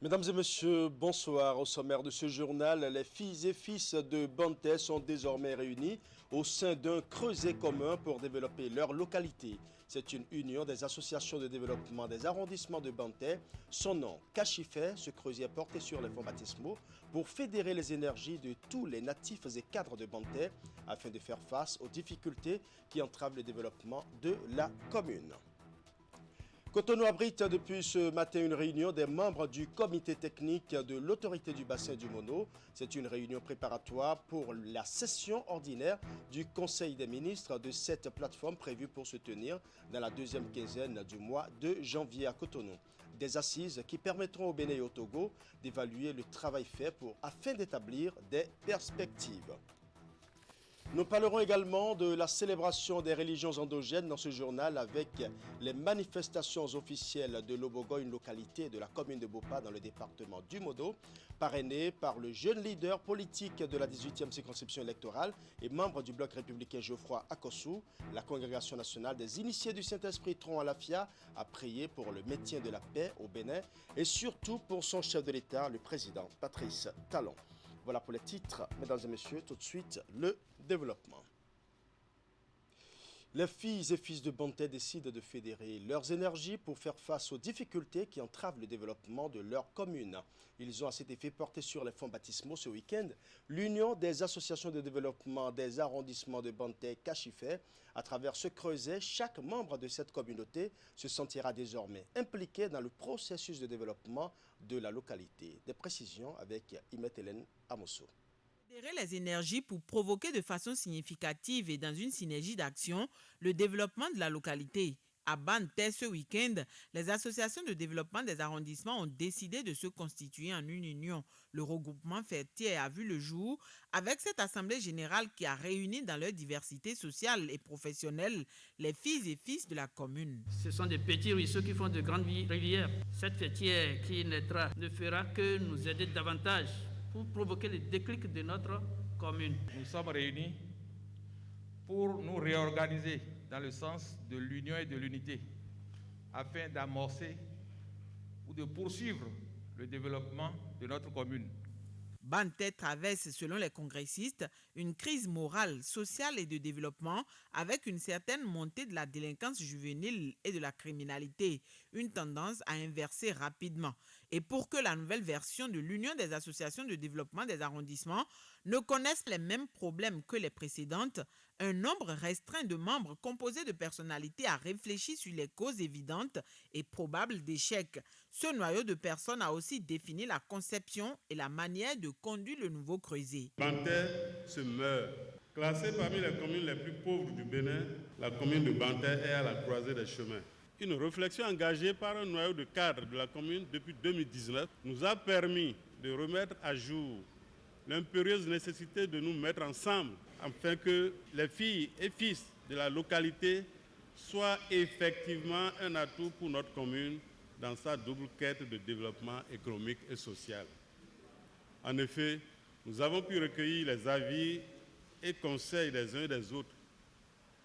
Mesdames et messieurs, bonsoir. Au sommaire de ce journal, les filles et fils de Bantais sont désormais réunis au sein d'un creuset commun pour développer leur localité. C'est une union des associations de développement des arrondissements de Bantais. Son nom, Cachifet, ce creuset est porté sur les fonds baptismaux pour fédérer les énergies de tous les natifs et cadres de Bantais afin de faire face aux difficultés qui entravent le développement de la commune. Cotonou abrite depuis ce matin une réunion des membres du comité technique de l'autorité du bassin du Mono. C'est une réunion préparatoire pour la session ordinaire du Conseil des ministres de cette plateforme prévue pour se tenir dans la deuxième quinzaine du mois de janvier à Cotonou. Des assises qui permettront au Bénin et au Togo d'évaluer le travail fait afin d'établir des perspectives. Nous parlerons également de la célébration des religions endogènes dans ce journal avec les manifestations officielles de Lobogo, une localité de la commune de Bopa dans le département du Modo, parrainé par le jeune leader politique de la 18e circonscription électorale et membre du bloc républicain Geoffroy Akossou. La congrégation nationale des initiés du Saint-Esprit Tron Alafia a prié pour le maintien de la paix au Bénin et surtout pour son chef de l'État, le président Patrice Talon. Voilà pour les titres, mesdames et messieurs, tout de suite, le développement. Les filles et fils de Bantais décident de fédérer leurs énergies pour faire face aux difficultés qui entravent le développement de leur commune. Ils ont à cet effet porté sur les fonds baptismaux ce week-end l'Union des associations de développement des arrondissements de Bantais Cachifet. À travers ce creuset, chaque membre de cette communauté se sentira désormais impliqué dans le processus de développement de la localité. Des précisions avec Imet Hélène Amosso. Fédérer les énergies pour provoquer de façon significative et dans une synergie d'action le développement de la localité. À Bantais ce week-end, les associations de développement des arrondissements ont décidé de se constituer en une union. Le regroupement fêtier a vu le jour avec cette assemblée générale qui a réuni dans leur diversité sociale et professionnelle les filles et fils de la commune. Ce sont des petits ruisseaux qui font de grandes rivières. Cette fêtière qui naîtra ne fera que nous aider davantage pour provoquer le déclic de notre commune. Nous sommes réunis pour nous réorganiser dans le sens de l'union et de l'unité, afin d'amorcer ou de poursuivre le développement de notre commune. Bantais traverse, selon les congressistes, une crise morale, sociale et de développement avec une certaine montée de la délinquance juvénile et de la criminalité, une tendance à inverser rapidement. Et pour que la nouvelle version de l'Union des associations de développement des arrondissements ne connaisse les mêmes problèmes que les précédentes, un nombre restreint de membres composés de personnalités a réfléchi sur les causes évidentes et probables d'échec. Ce noyau de personnes a aussi défini la conception et la manière de conduire le nouveau creuset. Bantais se meurt. Classée parmi les communes les plus pauvres du Bénin, la commune de Bantais est à la croisée des chemins. Une réflexion engagée par un noyau de cadres de la commune depuis 2019 nous a permis de remettre à jour l'impérieuse nécessité de nous mettre ensemble afin que les filles et fils de la localité soient effectivement un atout pour notre commune dans sa double quête de développement économique et social. En effet, nous avons pu recueillir les avis et conseils des uns et des autres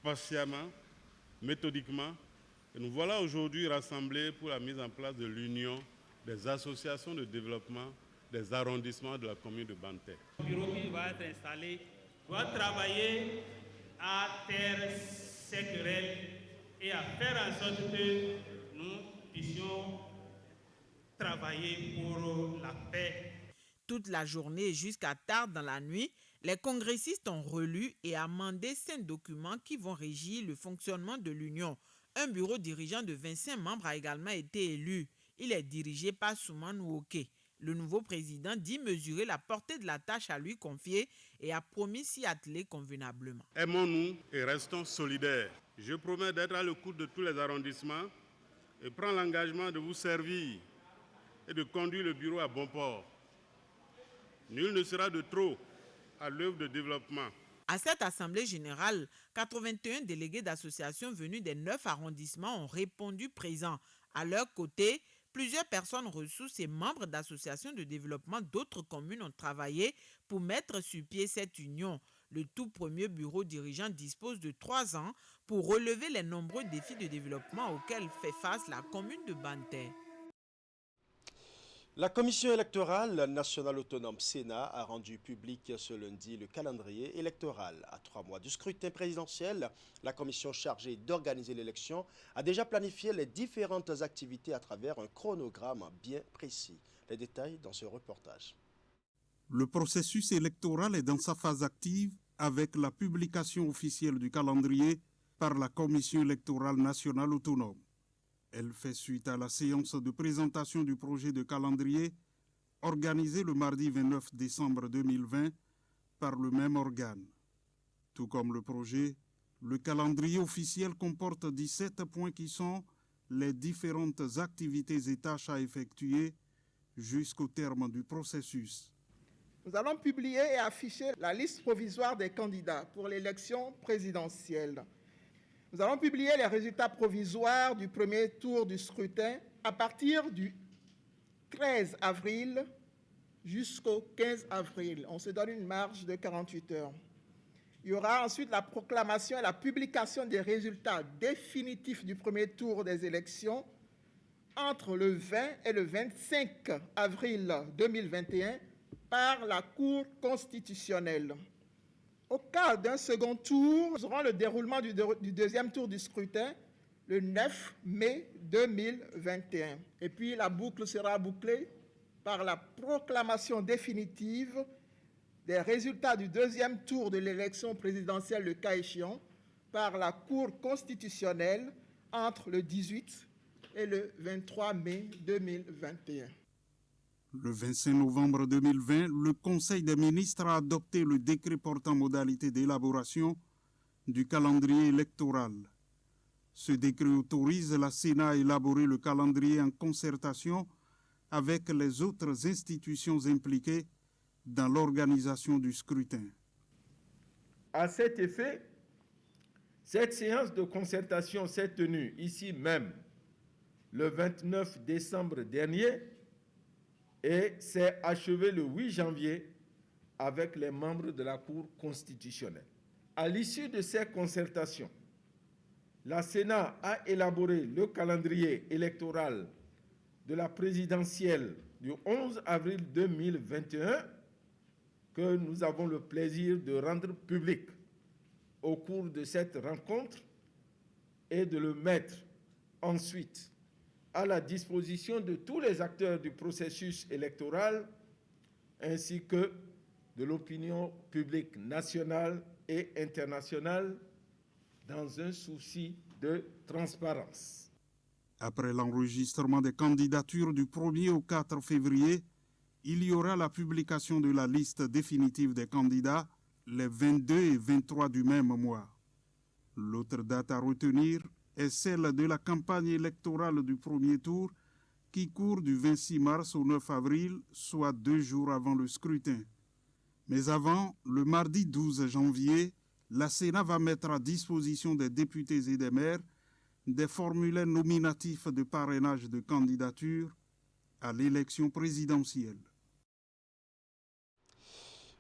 patiemment, méthodiquement, et nous voilà aujourd'hui rassemblés pour la mise en place de l'Union des associations de développement des arrondissements de la commune de Bantais. Le bureau qui va être installé doit travailler à taire ces querelles et à faire en sorte que nous puissions travailler pour la paix. Toute la journée jusqu'à tard dans la nuit, les congressistes ont relu et amendé 5 documents qui vont régir le fonctionnement de l'Union. Un bureau dirigeant de 25 membres a également été élu. Il est dirigé par Souman Ouoké. Le nouveau président dit mesurer la portée de la tâche à lui confier et a promis s'y atteler convenablement. Aimons-nous et restons solidaires. Je promets d'être à l'écoute de tous les arrondissements et prends l'engagement de vous servir et de conduire le bureau à bon port. Nul ne sera de trop à l'œuvre de développement. À cette assemblée générale, 81 délégués d'associations venus des 9 arrondissements ont répondu présents. À leur côté, plusieurs personnes ressources et membres d'associations de développement d'autres communes ont travaillé pour mettre sur pied cette union. Le tout premier bureau dirigeant dispose de 3 ans pour relever les nombreux défis de développement auxquels fait face la commune de Bantais. La Commission électorale nationale autonome Sénat a rendu public ce lundi le calendrier électoral. À 3 mois du scrutin présidentiel, la commission chargée d'organiser l'élection a déjà planifié les différentes activités à travers un chronogramme bien précis. Les détails dans ce reportage. Le processus électoral est dans sa phase active avec la publication officielle du calendrier par la Commission électorale nationale autonome. Elle fait suite à la séance de présentation du projet de calendrier organisée le mardi 29 décembre 2020 par le même organe. Tout comme le projet, le calendrier officiel comporte 17 points qui sont les différentes activités et tâches à effectuer jusqu'au terme du processus. Nous allons publier et afficher la liste provisoire des candidats pour l'élection présidentielle. Nous allons publier les résultats provisoires du premier tour du scrutin à partir du 13 avril jusqu'au 15 avril. On se donne une marge de 48 heures. Il y aura ensuite la proclamation et la publication des résultats définitifs du premier tour des élections entre le 20 et le 25 avril 2021 par la Cour constitutionnelle. Au cas d'un second tour, nous aurons le déroulement du deuxième tour du scrutin le 9 mai 2021. Et puis la boucle sera bouclée par la proclamation définitive des résultats du deuxième tour de l'élection présidentielle, le cas échéant, par la Cour constitutionnelle entre le 18 et le 23 mai 2021. Le 25 novembre 2020, le Conseil des ministres a adopté le décret portant modalité d'élaboration du calendrier électoral. Ce décret autorise la Sénat à élaborer le calendrier en concertation avec les autres institutions impliquées dans l'organisation du scrutin. À cet effet, cette séance de concertation s'est tenue ici même le 29 décembre dernier et s'est achevée le 8 janvier avec les membres de la Cour constitutionnelle. À l'issue de ces concertations, la Sénat a élaboré le calendrier électoral de la présidentielle du 11 avril 2021 que nous avons le plaisir de rendre public au cours de cette rencontre et de le mettre ensuite à la disposition de tous les acteurs du processus électoral ainsi que de l'opinion publique nationale et internationale dans un souci de transparence. Après l'enregistrement des candidatures du 1er au 4 février, il y aura la publication de la liste définitive des candidats les 22 et 23 du même mois. L'autre date à retenir est celle de la campagne électorale du premier tour qui court du 26 mars au 9 avril, soit 2 jours avant le scrutin. Mais avant, le mardi 12 janvier, la Sénat va mettre à disposition des députés et des maires des formulaires nominatifs de parrainage de candidature à l'élection présidentielle.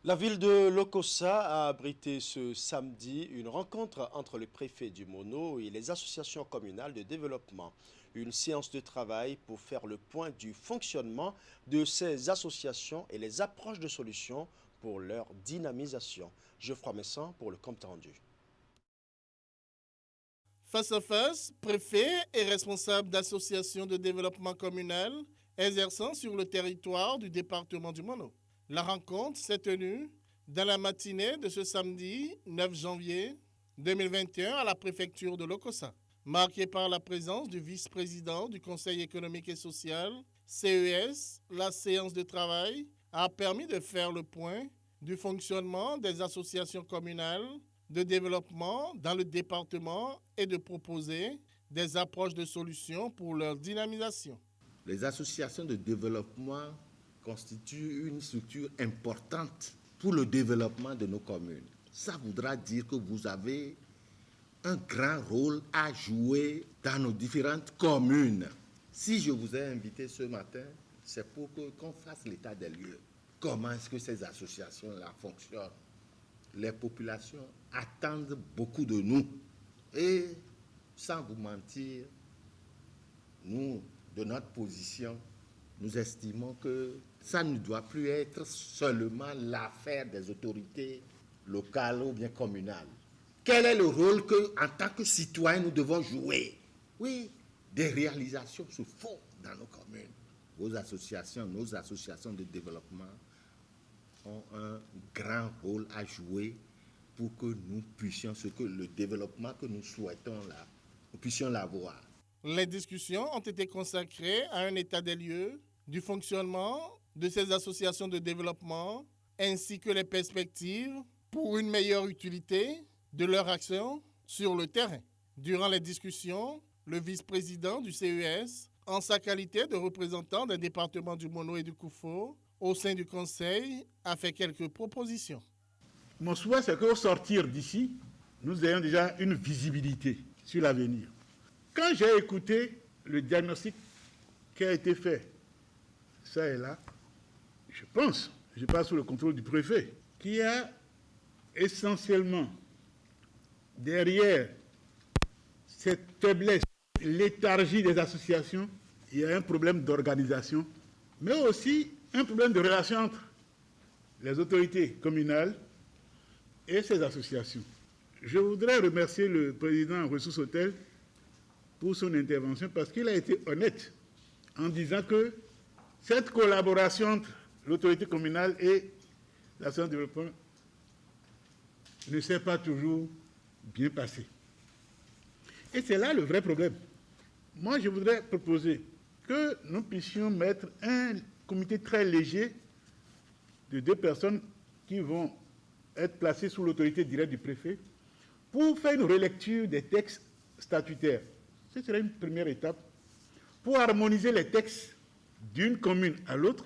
La ville de Lokossa a abrité ce samedi une rencontre entre le préfet du Mono et les associations communales de développement. Une séance de travail pour faire le point du fonctionnement de ces associations et les approches de solutions pour leur dynamisation. Geoffroy Messan pour le compte rendu. Face à face, préfets et responsables d'associations de développement communal exerçant sur le territoire du département du Mono. La rencontre s'est tenue dans la matinée de ce samedi 9 janvier 2021 à la préfecture de Lokossa, marquée par la présence du vice-président du Conseil économique et social, CES. La séance de travail a permis de faire le point du fonctionnement des associations communales de développement dans le département et de proposer des approches de solutions pour leur dynamisation. Les associations de développement constituent une structure importante pour le développement de nos communes. Ça voudra dire que vous avez un grand rôle à jouer dans nos différentes communes. Si je vous ai invité ce matin, c'est pour qu'on fasse l'état des lieux. Comment est-ce que ces associations-là fonctionnent? Les populations attendent beaucoup de nous. Et sans vous mentir, nous, de notre position, nous estimons que ça ne doit plus être seulement l'affaire des autorités locales ou bien communales. Quel est le rôle qu'en tant que citoyens nous devons jouer? Oui, des réalisations se font dans nos communes. Vos associations, nos associations de développement ont un grand rôle à jouer pour que nous puissions, le développement que nous souhaitons là, nous puissions l'avoir. Les discussions ont été consacrées à un état des lieux du fonctionnement de ces associations de développement ainsi que les perspectives pour une meilleure utilité de leur action sur le terrain. Durant les discussions, le vice-président du CES, en sa qualité de représentant des départements du Mono et du Koufo, au sein du Conseil, a fait quelques propositions. Mon souhait, c'est qu'au sortir d'ici, nous ayons déjà une visibilité sur l'avenir. Quand j'ai écouté le diagnostic qui a été fait, ça et là, je pense, je passe sous le contrôle du préfet, qu'il y a essentiellement derrière cette faiblesse, léthargie des associations, il y a un problème d'organisation, mais aussi un problème de relation entre les autorités communales et ces associations. Je voudrais remercier le président Ressources Hôtel pour son intervention parce qu'il a été honnête en disant que cette collaboration entre l'autorité communale et l'association de développement ne s'est pas toujours bien passée. Et c'est là le vrai problème. Moi, je voudrais proposer que nous puissions mettre un comité très léger de 2 personnes qui vont être placées sous l'autorité directe du préfet pour faire une relecture des textes statutaires. Ce serait une première étape pour harmoniser les textes d'une commune à l'autre,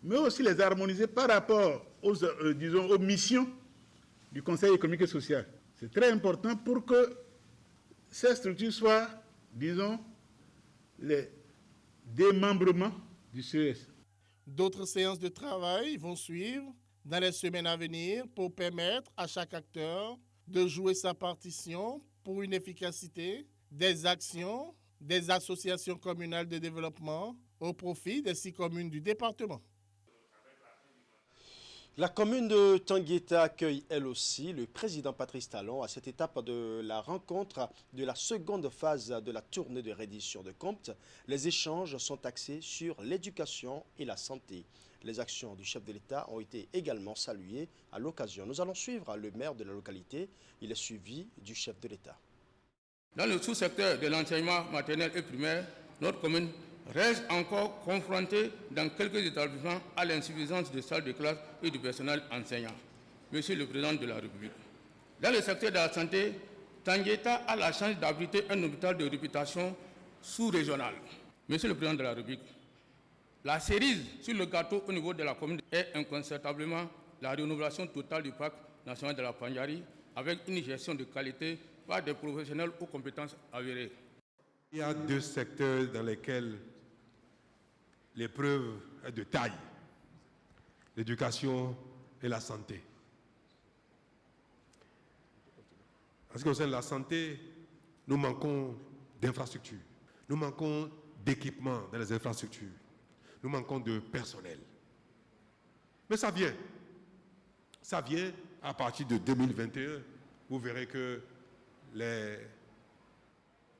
mais aussi les harmoniser par rapport aux missions du Conseil économique et social. C'est très important pour que ces structures soient, disons, les démembrements du CES. D'autres séances de travail vont suivre dans les semaines à venir pour permettre à chaque acteur de jouer sa partition pour une efficacité des actions des associations communales de développement au profit des 6 communes du département. La commune de Tangueta accueille elle aussi le président Patrice Talon à cette étape de la rencontre de la seconde phase de la tournée de reddition de comptes. Les échanges sont axés sur l'éducation et la santé. Les actions du chef de l'État ont été également saluées à l'occasion. Nous allons suivre le maire de la localité. Il est suivi du chef de l'État. Dans le sous-secteur de l'enseignement maternel et primaire, notre commune reste encore confrontée dans quelques établissements à l'insuffisance de salles de classe et du personnel enseignant. Monsieur le Président de la République, dans le secteur de la santé, Tangueta a la chance d'abriter un hôpital de réputation sous-régionale. Monsieur le Président de la République, la cerise sur le gâteau au niveau de la commune est incontestablement la rénovation totale du parc national de la Pandjari avec une gestion de qualité par des professionnels aux compétences avérées. Il y a 2 secteurs dans lesquels l'épreuve est de taille, l'éducation et la santé. En ce qui concerne la santé, nous manquons d'infrastructures, nous manquons d'équipements dans les infrastructures, nous manquons de personnel. Mais ça vient à partir de 2021, vous verrez que les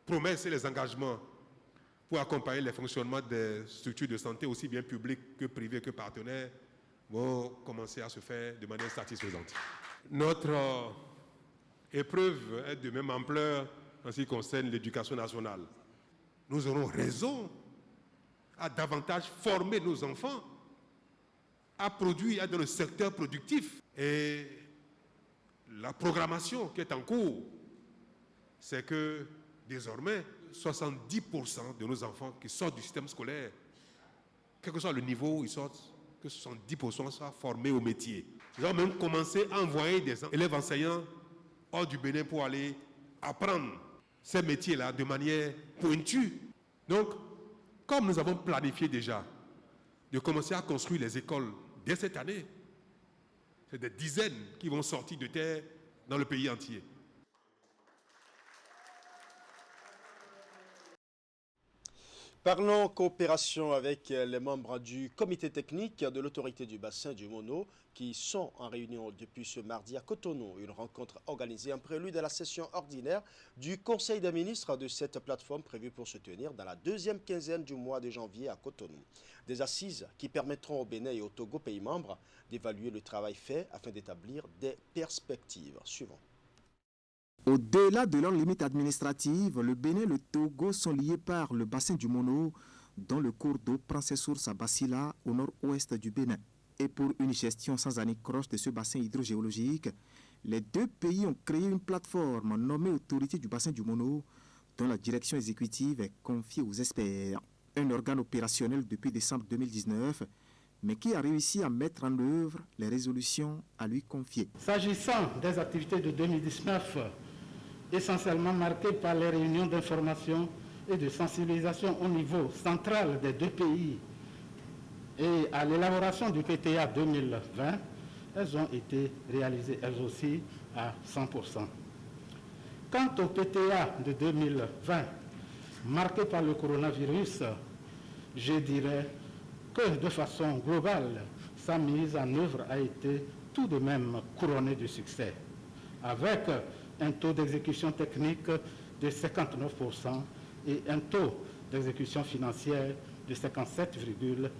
promesses et les engagements pour accompagner le fonctionnement des structures de santé, aussi bien publiques que privées que partenaires, vont commencer à se faire de manière satisfaisante. Notre épreuve est de même ampleur en ce qui concerne l'éducation nationale. Nous aurons raison à davantage former nos enfants, à produire dans le secteur productif. Et la programmation qui est en cours, c'est que désormais, 70% de nos enfants qui sortent du système scolaire, quel que soit le niveau où ils sortent, que 70% soient formés au métier. Nous avons même commencé à envoyer des élèves enseignants hors du Bénin pour aller apprendre ces métiers-là de manière pointue. Donc, comme nous avons planifié déjà de commencer à construire les écoles dès cette année, c'est des dizaines qui vont sortir de terre dans le pays entier. Parlons coopération avec les membres du comité technique de l'autorité du bassin du Mono qui sont en réunion depuis ce mardi à Cotonou. Une rencontre organisée en prélude à la session ordinaire du Conseil des ministres de cette plateforme prévue pour se tenir dans la deuxième quinzaine du mois de janvier à Cotonou. Des assises qui permettront au Bénin et au Togo, pays membres, d'évaluer le travail fait afin d'établir des perspectives. Suivant. Au-delà de leurs limites administratives, le Bénin et le Togo sont liés par le bassin du Mono, dont le cours d'eau prend ses sources à Bassila, au nord-ouest du Bénin. Et pour une gestion sans anicroche de ce bassin hydrogéologique, les deux pays ont créé une plateforme nommée Autorité du bassin du Mono, dont la direction exécutive est confiée aux experts. Un organe opérationnel depuis décembre 2019, mais qui a réussi à mettre en œuvre les résolutions à lui confier. S'agissant des activités de 2019, essentiellement marquées par les réunions d'information et de sensibilisation au niveau central des deux pays et à l'élaboration du PTA 2020, elles ont été réalisées elles aussi à 100%. Quant au PTA de 2020, marqué par le coronavirus, je dirais que de façon globale, sa mise en œuvre a été tout de même couronnée de succès, avec un taux d'exécution technique de 59% et un taux d'exécution financière de 57,92%.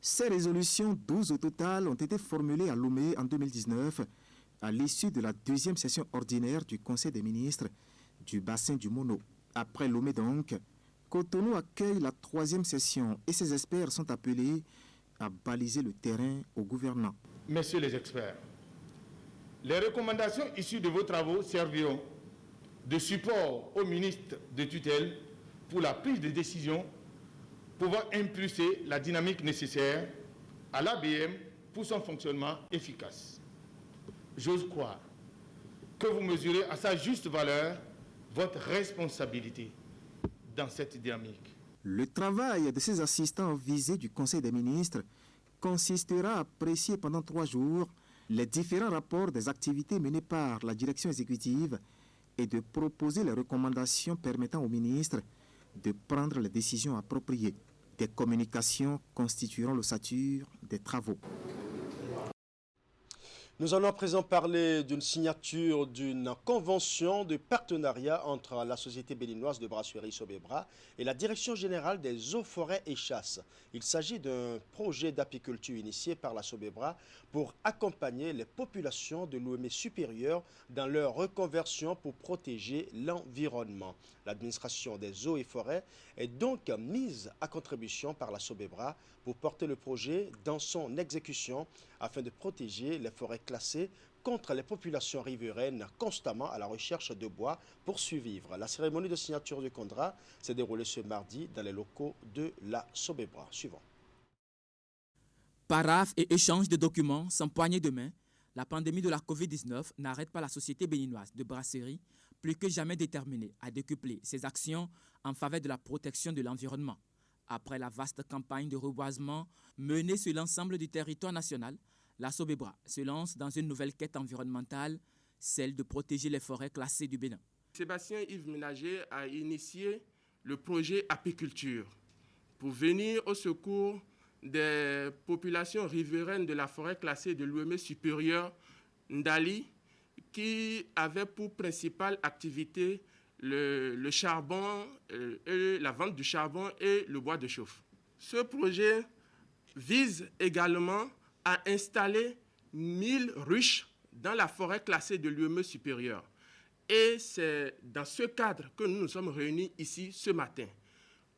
Ces résolutions, 12 au total, ont été formulées à Lomé en 2019, à l'issue de la deuxième session ordinaire du Conseil des ministres du bassin du Mono. Après Lomé donc, Cotonou accueille la troisième session et ses experts sont appelés à baliser le terrain aux gouvernants. Messieurs les experts, les recommandations issues de vos travaux serviront de support au ministre de tutelle pour la prise de décision pouvant impulser la dynamique nécessaire à l'ABM pour son fonctionnement efficace. J'ose croire que vous mesurez à sa juste valeur votre responsabilité dans cette dynamique. Le travail de ces assistants visés du Conseil des ministres consistera à apprécier pendant 3 jours les différents rapports des activités menées par la direction exécutive et de proposer les recommandations permettant aux ministres de prendre les décisions appropriées. Des communications constitueront l'ossature des travaux. Nous allons à présent parler d'une signature d'une convention de partenariat entre la Société béninoise de brasserie Sobebra et la Direction générale des eaux, forêts et chasses. Il s'agit d'un projet d'apiculture initié par la Sobebra pour accompagner les populations de l'Ouémé supérieur dans leur reconversion pour protéger l'environnement. L'administration des eaux et forêts est donc mise à contribution par la Sobebra pour porter le projet dans son exécution afin de protéger les forêts classées contre les populations riveraines constamment à la recherche de bois pour survivre. La cérémonie de signature du contrat s'est déroulée ce mardi dans les locaux de la Sobebra. Suivant. Paraphes et échange de documents sans poignée de main, la pandémie de la Covid-19 n'arrête pas la Société béninoise de brasserie, plus que jamais déterminée à décupler ses actions en faveur de la protection de l'environnement. Après la vaste campagne de reboisement menée sur l'ensemble du territoire national, la Sobebra se lance dans une nouvelle quête environnementale, celle de protéger les forêts classées du Bénin. Sébastien Yves Ménager a initié le projet apiculture pour venir au secours des populations riveraines de la forêt classée de l'Ouémé supérieur Ndali, qui avait pour principale activité le charbon, la vente du charbon et le bois de chauffe. Ce projet vise également à installer 1000 ruches dans la forêt classée de l'Ouémé supérieur. Et c'est dans ce cadre que nous nous sommes réunis ici ce matin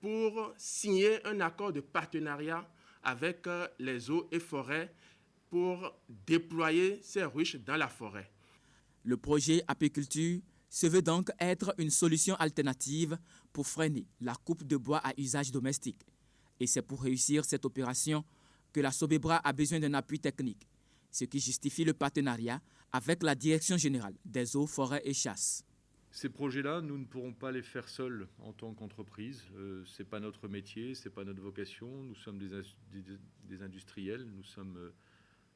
pour signer un accord de partenariat avec les eaux et forêts pour déployer ces ruches dans la forêt. Le projet apiculture se veut donc être une solution alternative pour freiner la coupe de bois à usage domestique. Et c'est pour réussir cette opération que la Sobebra a besoin d'un appui technique, ce qui justifie le partenariat avec la Direction générale des eaux, forêts et chasses. Ces projets-là, nous ne pourrons pas les faire seuls en tant qu'entreprise. Ce n'est pas notre métier, ce n'est pas notre vocation. Nous sommes des industriels, nous sommes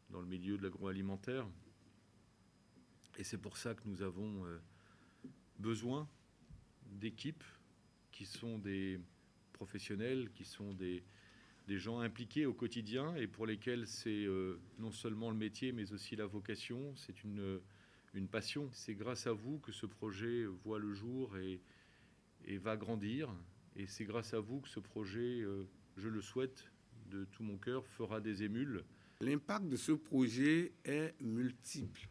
dans le milieu de l'agroalimentaire. Et c'est pour ça que nous avons besoin d'équipes qui sont des professionnels qui sont des gens impliqués au quotidien et pour lesquels c'est non seulement le métier mais aussi la vocation, c'est une passion. C'est grâce à vous que ce projet voit le jour et va grandir. Et c'est grâce à vous que ce projet, je le souhaite de tout mon cœur, fera des émules. L'impact de ce projet est multiple.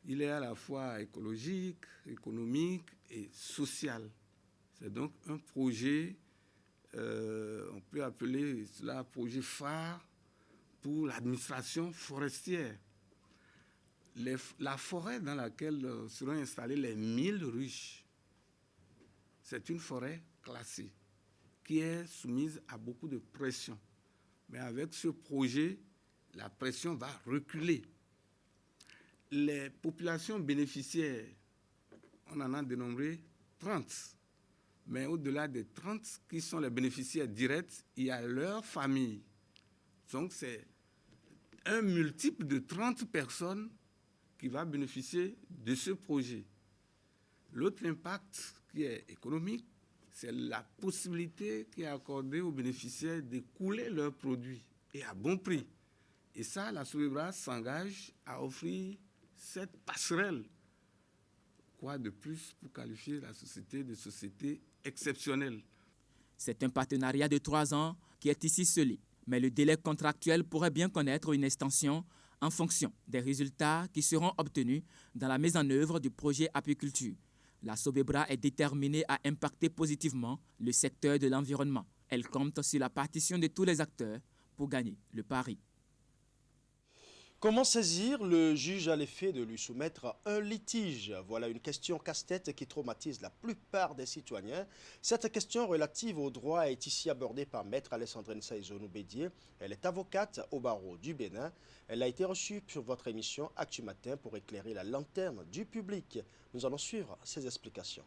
Il est à la fois écologique, économique et social. C'est donc un projet, on peut appeler cela un projet phare pour l'administration forestière. La forêt dans laquelle seront installées les 1000 ruches, c'est une forêt classée qui est soumise à beaucoup de pression. Mais avec ce projet, la pression va reculer. Les populations bénéficiaires, on en a dénombré 30. Mais au-delà des 30 qui sont les bénéficiaires directs, il y a leur famille. Donc c'est un multiple de 30 personnes qui va bénéficier de ce projet. L'autre impact qui est économique, c'est la possibilité qui est accordée aux bénéficiaires d'écouler leurs produits et à bon prix. Et ça, la Sobebra s'engage à offrir cette passerelle. Quoi de plus pour qualifier la société de société exceptionnelle? C'est un partenariat de 3 ans qui est ici scellé, mais le délai contractuel pourrait bien connaître une extension en fonction des résultats qui seront obtenus dans la mise en œuvre du projet apiculture. La Sobebra est déterminée à impacter positivement le secteur de l'environnement. Elle compte sur la partition de tous les acteurs pour gagner le pari. Comment saisir le juge à l'effet de lui soumettre un litige? Voilà une question casse-tête qui traumatise la plupart des citoyens. Cette question relative au droit est ici abordée par Maître Alessandrine Saïzonou Bédier. Elle est avocate au barreau du Bénin. Elle a été reçue sur votre émission Actu Matin pour éclairer la lanterne du public. Nous allons suivre ses explications.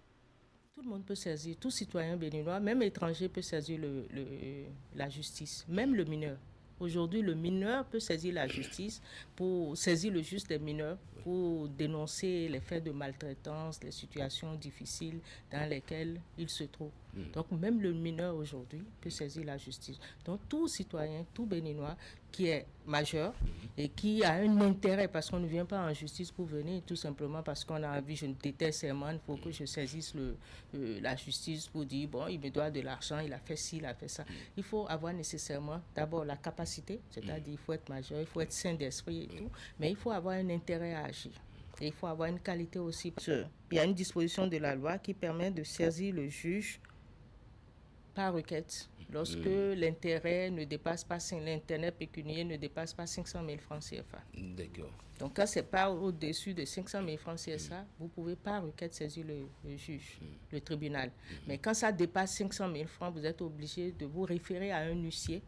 Tout le monde peut saisir, tout citoyen béninois, même étranger peut saisir la justice, même le mineur. Aujourd'hui, le mineur peut saisir la justice pour saisir le juge des mineurs pour dénoncer les faits de maltraitance, les situations difficiles dans lesquelles il se trouve. Donc, même le mineur aujourd'hui peut saisir la justice. Donc, tout citoyen, tout béninois qui est majeur et qui a un intérêt, parce qu'on ne vient pas en justice pour venir, tout simplement parce qu'on a envie, je déteste Serman, il faut que je saisisse la justice pour dire, bon, il me doit de l'argent, il a fait ci, il a fait ça. Il faut avoir nécessairement d'abord la capacité, c'est-à-dire il faut être majeur, il faut être sain d'esprit et tout, mais il faut avoir un intérêt à agir. Et il faut avoir une qualité aussi. Il y a une disposition de la loi qui permet de saisir le juge par requête lorsque l'intérêt ne dépasse pas, l'intérêt pécuniaire ne dépasse pas 500 000 francs CFA. D'accord. Donc quand c'est pas au-dessus de 500 000 francs CFA, vous pouvez par requête saisir le juge, le tribunal. Mais quand ça dépasse 500 000 francs, vous êtes obligé de vous référer à un huissier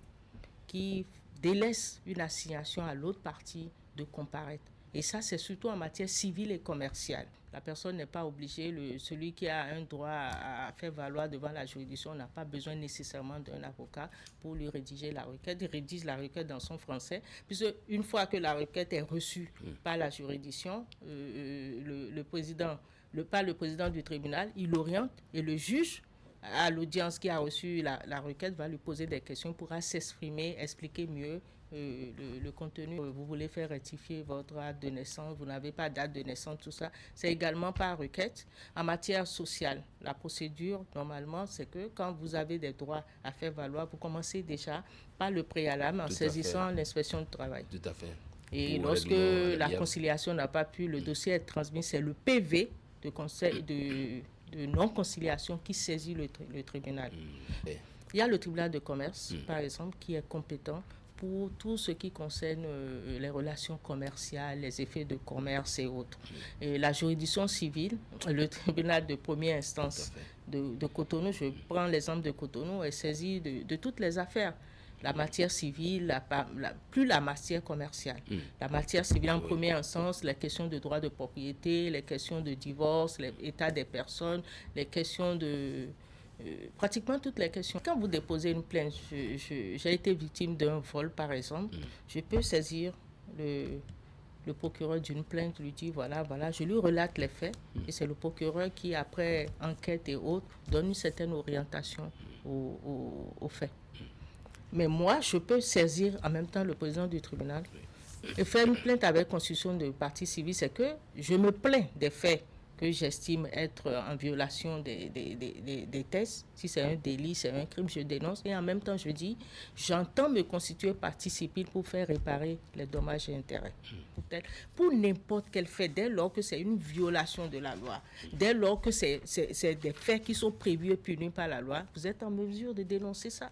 qui délaisse une assignation à l'autre partie de comparaître. Et ça, c'est surtout en matière civile et commerciale. La personne n'est pas obligée, celui qui a un droit à faire valoir devant la juridiction n'a pas besoin nécessairement d'un avocat pour lui rédiger la requête. Il rédige la requête dans son français, puisque une fois que la requête est reçue par la juridiction, le président du tribunal, il l'oriente et le juge, à l'audience qui a reçu la requête, va lui poser des questions, pourra s'exprimer, expliquer mieux le contenu. Vous voulez faire rectifier votre date de naissance, vous n'avez pas de date de naissance, tout ça. C'est également par requête. En matière sociale, la procédure, normalement, c'est que quand vous avez des droits à faire valoir, vous commencez déjà par le préalable en saisissant l'inspection du travail. Tout à fait. Et lorsque la conciliation n'a pas pu, le dossier est transmis, c'est le PV de non-conciliation qui saisit le tribunal. Il y a le tribunal de commerce, par exemple, qui est compétent pour tout ce qui concerne les relations commerciales, les effets de commerce et autres. Et la juridiction civile, le tribunal de première instance de Cotonou, je prends l'exemple de Cotonou, est saisi de toutes les affaires. La matière civile, plus la matière commerciale. La matière civile en première instance, les questions de droit de propriété, les questions de divorce, l'état des personnes, les questions de... pratiquement toutes les questions. Quand vous déposez une plainte, j'ai été victime d'un vol par exemple, je peux saisir le procureur d'une plainte lui dit voilà, je lui relate les faits et c'est le procureur qui, après enquête et autres, donne une certaine orientation aux faits. Mais moi, je peux saisir en même temps le président du tribunal et faire une plainte avec constitution de partie civile. C'est que je me plains des faits que j'estime être en violation des tests. Si c'est un délit, c'est un crime, je dénonce. Et en même temps, je dis, j'entends me constituer partie civile pour faire réparer les dommages et intérêts. Pour n'importe quel fait, dès lors que c'est une violation de la loi, dès lors que c'est des faits qui sont prévus et punis par la loi, vous êtes en mesure de dénoncer ça.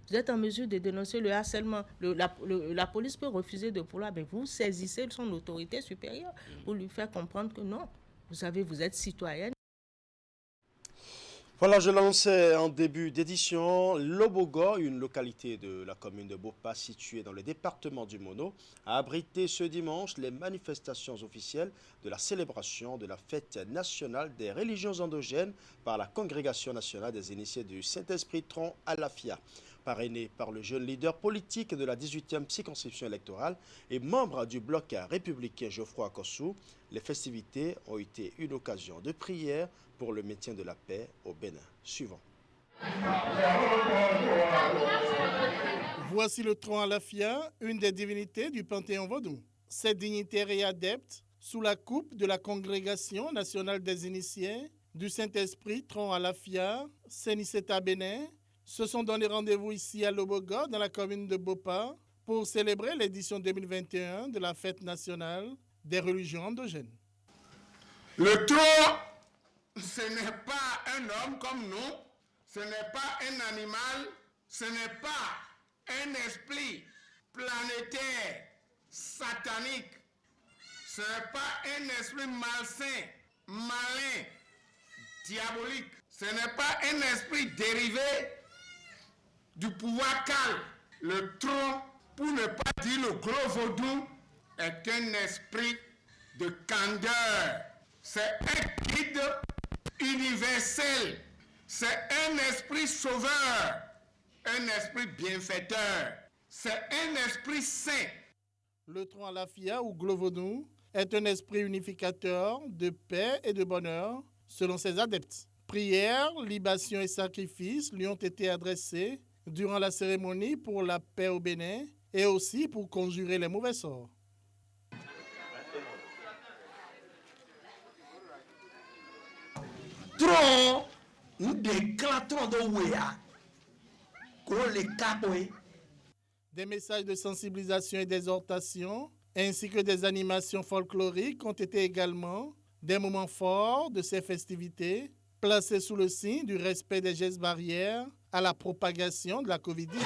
Vous êtes en mesure de dénoncer le harcèlement. La police peut refuser de pouvoir, mais vous saisissez son autorité supérieure pour lui faire comprendre que non. Vous savez, vous êtes citoyenne. Voilà, je l'annonçais en début d'édition. Lobogo, une localité de la commune de Bopa située dans le département du Mono, a abrité ce dimanche les manifestations officielles de la célébration de la fête nationale des religions endogènes par la Congrégation nationale des initiés du Saint-Esprit Tron Alafia. Parrainé par le jeune leader politique de la 18e circonscription électorale et membre du bloc républicain Geoffroy Akossou, les festivités ont été une occasion de prière pour le maintien de la paix au Bénin. Suivant. Voici le Tron Alafia, une des divinités du Panthéon vaudou. Cette dignitaire et adepte, sous la coupe de la Congrégation nationale des initiés du Saint-Esprit Tron Alafia, Séniceta Bénin, se sont donné rendez-vous ici à Lobogo, dans la commune de Bopa, pour célébrer l'édition 2021 de la fête nationale des religions endogènes. Le tronc, ce n'est pas un homme comme nous, ce n'est pas un animal, ce n'est pas un esprit planétaire, satanique, ce n'est pas un esprit malsain, malin, diabolique, ce n'est pas un esprit dérivé du pouvoir calme. Le tronc, pour ne pas dire le gros vaudou, est un esprit de candeur. C'est un guide universel. C'est un esprit sauveur, un esprit bienfaiteur. C'est un esprit saint. Le Tron Alafia ou Glovodou est un esprit unificateur de paix et de bonheur selon ses adeptes. Prières, libations et sacrifices lui ont été adressés durant la cérémonie pour la paix au Bénin et aussi pour conjurer les mauvais sorts. Tron, nous déclarons de Ouéa, qu'on les capoe. Des messages de sensibilisation et d'exhortation, ainsi que des animations folkloriques ont été également des moments forts de ces festivités, placés sous le signe du respect des gestes barrières à la propagation de la Covid-19.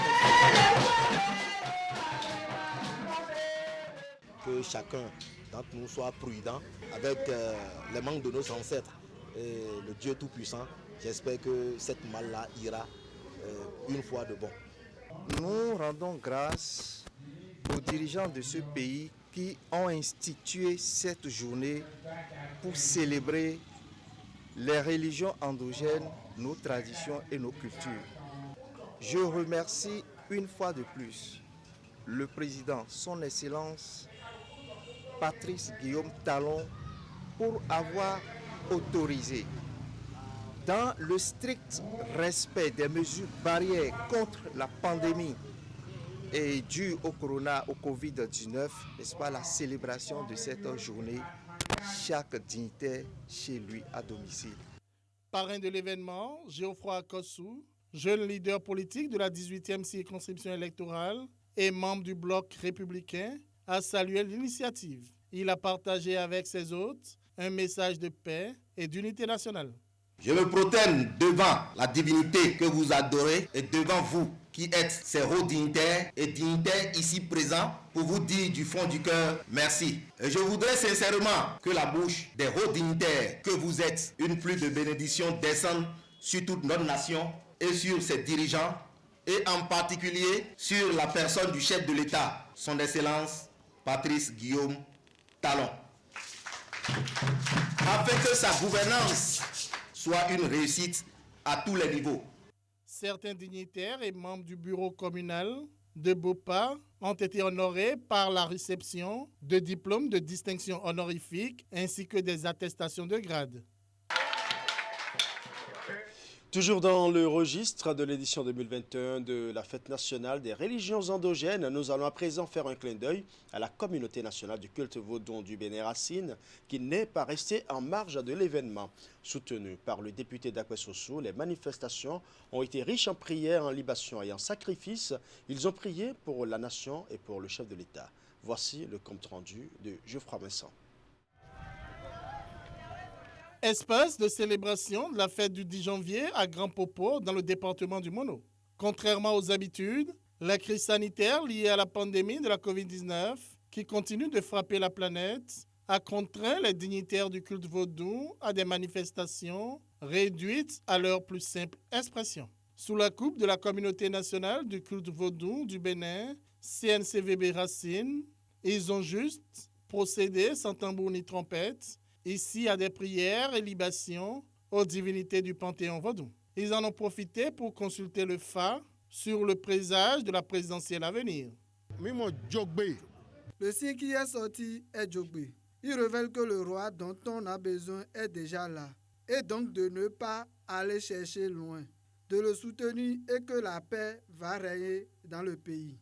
Que chacun d'entre nous soit prudent avec les manques de nos ancêtres et le Dieu Tout-Puissant. J'espère que cette mal-là ira une fois de bon. Nous rendons grâce aux dirigeants de ce pays qui ont institué cette journée pour célébrer les religions endogènes, nos traditions et nos cultures. Je remercie une fois de plus le président, son Excellence Patrice Guillaume Talon, pour avoir autorisé, dans le strict respect des mesures barrières contre la pandémie et due au Covid-19, n'est-ce pas, la célébration de cette journée, chaque dignitaire chez lui à domicile. Parrain de l'événement, Geoffroy Akossou, jeune leader politique de la 18e circonscription électorale et membre du bloc républicain, a salué l'initiative. Il a partagé avec ses hôtes un message de paix et d'unité nationale. Je me protène devant la divinité que vous adorez et devant vous qui êtes ces hauts dignitaires et dignitaires ici présents pour vous dire du fond du cœur merci. Et je voudrais sincèrement que la bouche des hauts dignitaires que vous êtes, une pluie de bénédictions descende sur toute notre nation et sur ses dirigeants et en particulier sur la personne du chef de l'État, son Excellence Patrice Guillaume Talon, afin que sa gouvernance soit une réussite à tous les niveaux. Certains dignitaires et membres du bureau communal de Bopa ont été honorés par la réception de diplômes de distinction honorifique ainsi que des attestations de grade. Toujours dans le registre de l'édition 2021 de la Fête nationale des religions endogènes, nous allons à présent faire un clin d'œil à la communauté nationale du culte vaudon du Bénin Racine qui n'est pas restée en marge de l'événement. Soutenues par le député d'Akwesoso, les manifestations ont été riches en prières, en libations et en sacrifices. Ils ont prié pour la nation et pour le chef de l'État. Voici le compte rendu de Geoffroy Vincent. Espace de célébration de la fête du 10 janvier à Grand Popo dans le département du Mono. Contrairement aux habitudes, la crise sanitaire liée à la pandémie de la COVID-19, qui continue de frapper la planète, a contraint les dignitaires du culte vaudou à des manifestations réduites à leur plus simple expression. Sous la coupe de la communauté nationale du culte vaudou du Bénin, CNCVB Racine, ils ont juste procédé sans tambour ni trompette, ici à des prières et libations aux divinités du Panthéon vaudou. Ils en ont profité pour consulter le phare sur le présage de la présidentielle à venir. Le signe qui est sorti est Djogbe. Il révèle que le roi dont on a besoin est déjà là, et donc de ne pas aller chercher loin, de le soutenir et que la paix va régner dans le pays.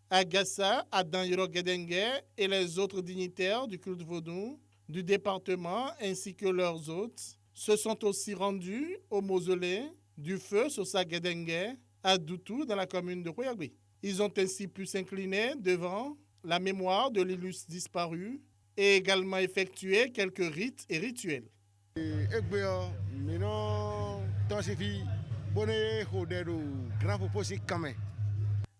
Agassa, Adan Yoro-Gedengue et les autres dignitaires du culte vaudou du département ainsi que leurs hôtes se sont aussi rendus au mausolée du feu Sosa Gedengue à Doutou dans la commune de Royagui. Ils ont ainsi pu s'incliner devant la mémoire de l'illustre disparu et également effectuer quelques rites et rituels.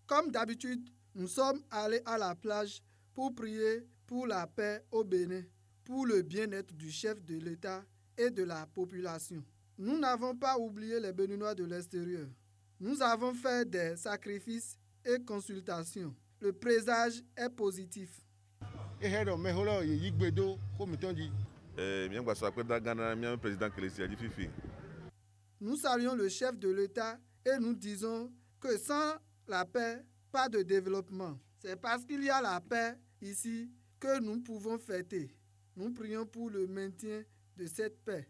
Comme d'habitude, nous sommes allés à la plage pour prier pour la paix au Bénin, pour le bien-être du chef de l'État et de la population. Nous n'avons pas oublié les Béninois de l'extérieur. Nous avons fait des sacrifices et consultations. Le présage est positif. Nous saluons le chef de l'État et nous disons que sans la paix, pas de développement. C'est parce qu'il y a la paix ici que nous pouvons fêter. Nous prions pour le maintien de cette paix.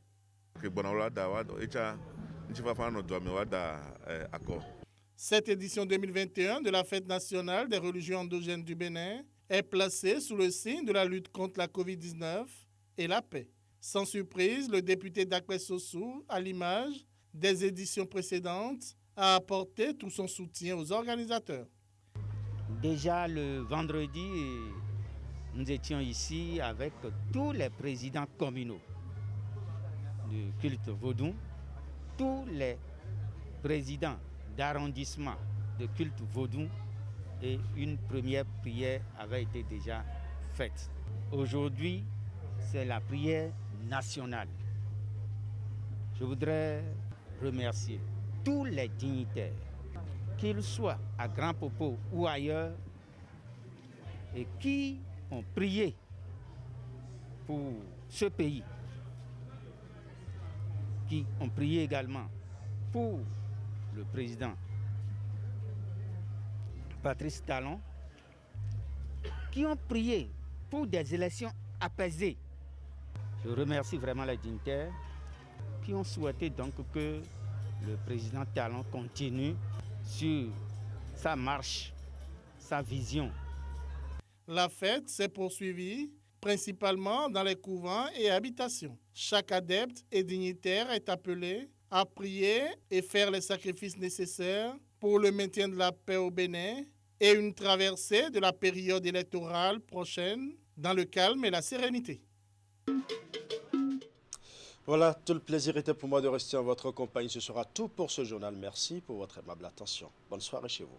Cette édition 2021 de la Fête nationale des religions endogènes du Bénin est placée sous le signe de la lutte contre la COVID-19 et la paix. Sans surprise, le député d'Akwesoso, à l'image des éditions précédentes, a apporté tout son soutien aux organisateurs. Déjà le vendredi, nous étions ici avec tous les présidents communaux du culte vaudou, tous les présidents d'arrondissement de culte vaudou et une première prière avait été déjà faite. Aujourd'hui, c'est la prière nationale. Je voudrais remercier tous les dignitaires, qu'ils soient à Grand Popo ou ailleurs, et qui ont prié pour ce pays, qui ont prié également pour le président Patrice Talon, qui ont prié pour des élections apaisées. Je remercie vraiment les dignitaires qui ont souhaité donc que le président Talon continue sur sa marche, sa vision. La fête s'est poursuivie principalement dans les couvents et habitations. Chaque adepte et dignitaire est appelé à prier et faire les sacrifices nécessaires pour le maintien de la paix au Bénin et une traversée de la période électorale prochaine dans le calme et la sérénité. Voilà, tout le plaisir était pour moi de rester en votre compagnie. Ce sera tout pour ce journal. Merci pour votre aimable attention. Bonne soirée chez vous.